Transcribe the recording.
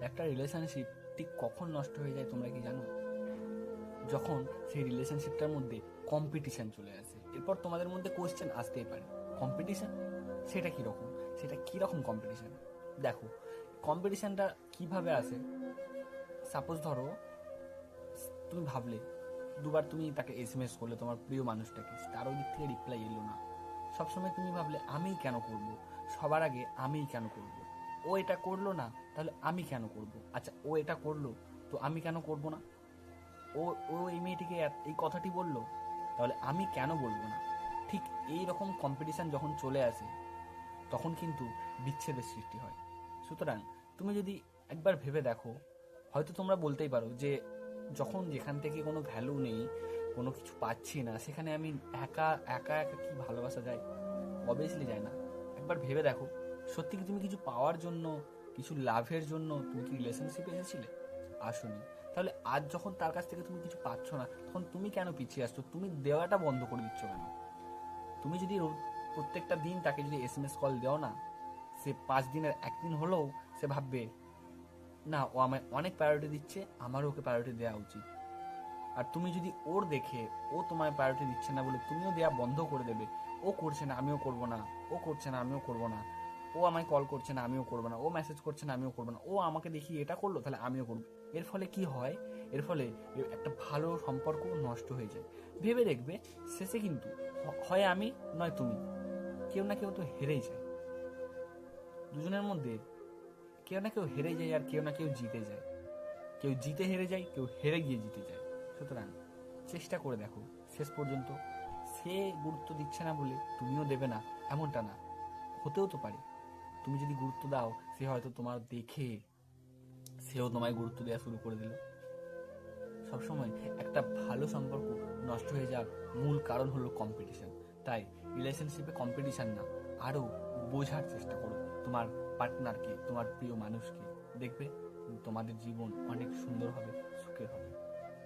একটা রিলেশনশিপ ঠিক কখন নষ্ট হয়ে যায় তোমরা কি জানো? যখন সেই রিলেশনশিপটার মধ্যে কম্পিটিশন চলে আসে। এরপর তোমাদের মধ্যে কোয়েশ্চেন আসতেই পারে, কম্পিটিশন সেটা কীরকম, সেটা কীরকম কম্পিটিশন? দেখো, কম্পিটিশনটা কিভাবে আসে। সাপোজ ধরো, তুমি ভাবলে দুবার তুমি তাকে এসএমএস করলে তোমার প্রিয় মানুষটাকে, তার ওই দিক থেকে রিপ্লাই এলো না। সবসময় তুমি ভাবলে আমিই কেন করব, সবার আগে আমিই কেন করব। ও এটা করলো না, তাহলে আমি কেন করব। আচ্ছা, ও এটা করলো, তো আমি কেন করব না। ও ও এই মেয়েটিকে এই কথাটি বললো, তাহলে আমি কেন বলবো না। ঠিক এই রকম কম্পিটিশান যখন চলে আসে, তখন কিন্তু বিচ্ছেদের সৃষ্টি হয়। সুতরাং তুমি যদি একবার ভেবে দেখো, হয়তো তোমরা বলতেই পারো যে যখন যেখান থেকে কোনো ভ্যালু নেই, কোনো কিছু পাচ্ছি না, সেখানে আমি একা একা একা কি ভালোবাসা যায়? অবভিয়াসলি যায় না। একবার ভেবে দেখো, সত্যি কি তুমি কিছু পাওয়ার জন্য, কিছু লাভের জন্য তুমি কি রিলেশনশিপে এসেছিলে? আসোনি। তাহলে আজ যখন তার কাছ থেকে তুমি কিছু পাচ্ছ না, তখন তুমি কেন পিছিয়ে আসছো? তুমি দেওয়াটা বন্ধ করে দিচ্ছ কেন? তুমি যদি প্রত্যেকটা দিন তাকে যদি এসএমএস কল দাও না, সে 5 দিনের একদিন হলেও সে ভাববে না, ও আমায় অনেক প্রায়োরিটি দিচ্ছে, আমারও ওকে প্রায়োরিটি দেওয়া উচিত। আর তুমি যদি ওর দেখে ও তোমায় প্রায়োরিটি দিচ্ছে না বলে তুমিও দেওয়া বন্ধ করে দেবে, ও করছে না আমিও করব না, ও করছে না আমিও করব না, ও আমায় কল করছে না আমিও করব না, ও মেসেজ করছে না আমিও করব না, ও আমাকে দেখিয়ে এটা করলো তাহলে আমিও করব। এর ফলে কি হয়? এর ফলে একটা ভালো সম্পর্ক নষ্ট হয়ে যায়। ভেবে দেখবে, শেষে কিন্তু হয় আমি নয় তুমি, কেউ না কেউ তো হেরেই যায়। দুজনের মধ্যে কেউ না কেউ হেরে যায়, আর কেউ না কেউ জিতে যায়। কেউ জিতে হেরে যায়, কেউ হেরে গিয়ে জিতে যায়। সুতরাং চেষ্টা করে দেখো শেষ পর্যন্ত। সে গুরুত্ব দিচ্ছে না বলে তুমিও দেবে না, এমনটা না। হতেও তো পারে তুমি যদি গুরুত্ব দাও, সে হয়তো তোমার দেখে সেও তোমায় গুরুত্ব দেওয়া শুরু করে দিল। সবসময় একটা ভালো সম্পর্ক নষ্ট হয়ে যাওয়ার মূল কারণ হলো কম্পিটিশন। তাই রিলেশনশিপে কম্পিটিশন না, আরও বোঝার চেষ্টা করো তোমার পার্টনারকে, তোমার প্রিয় মানুষকে। দেখবে তোমাদের জীবন অনেক সুন্দর হবে, সুখের হবে।